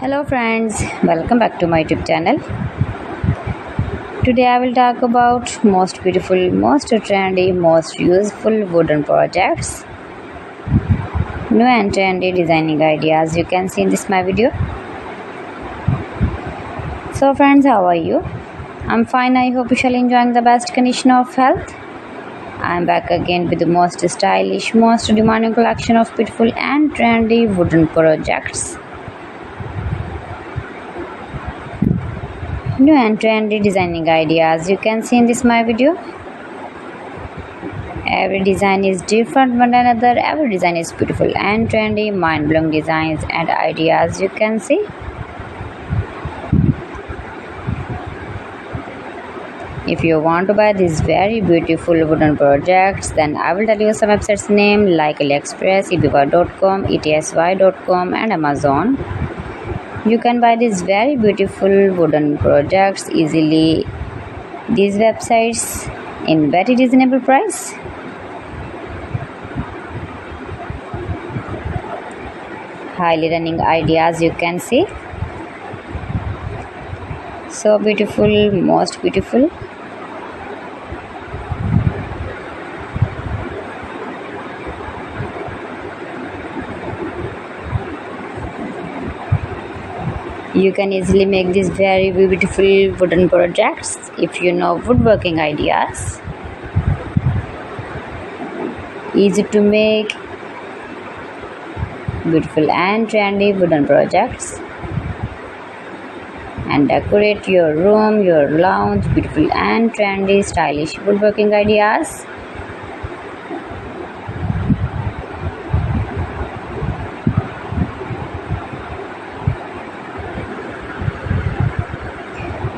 Hello friends, welcome back to my YouTube channel. Today I will talk about most beautiful, most trendy, most useful wooden projects. New and trendy designing ideas you can see in this my video. So friends, how are you? I'm fine. I hope you shall enjoying the best condition of health. I'm back again with the most stylish, most demanding collection of beautiful and trendy wooden projects. New and trendy designing ideas you can see in this my video. Every design is different one another. Every design is beautiful and trendy, mind-blowing designs and ideas you can see. If you want to buy these very beautiful wooden projects, then I will tell you some websites name like AliExpress, eBay.com, etsy.com and Amazon. You can buy these very beautiful wooden projects easily. These websites in very reasonable price. Highly running ideas you can see. So beautiful, most beautiful. You can easily make these very beautiful wooden projects if you know woodworking ideas. Easy to make beautiful and trendy wooden projects and decorate your room, your lounge, beautiful and trendy stylish woodworking ideas.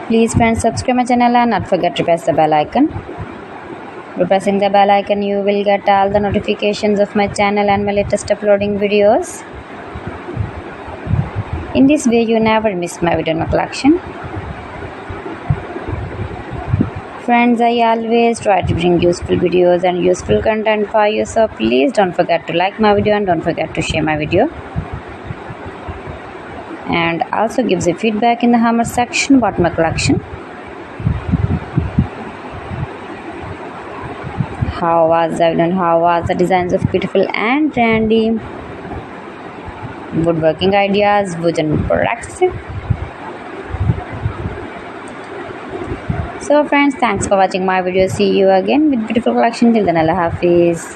Please friends, subscribe my channel and not forget to press the bell icon. By pressing the bell icon, you will get all the notifications of my channel and my latest uploading videos. In this way, you never miss my video in my collection. Friends, I always try to bring useful videos and useful content for you, so please don't forget to like my video and don't forget to share my video. And also gives a feedback in the comment section about my collection. How was the video and how was the designs of beautiful and trendy woodworking ideas, wooden products. So friends, thanks for watching my video. See you again with beautiful collection. Till then, Allah Hafiz.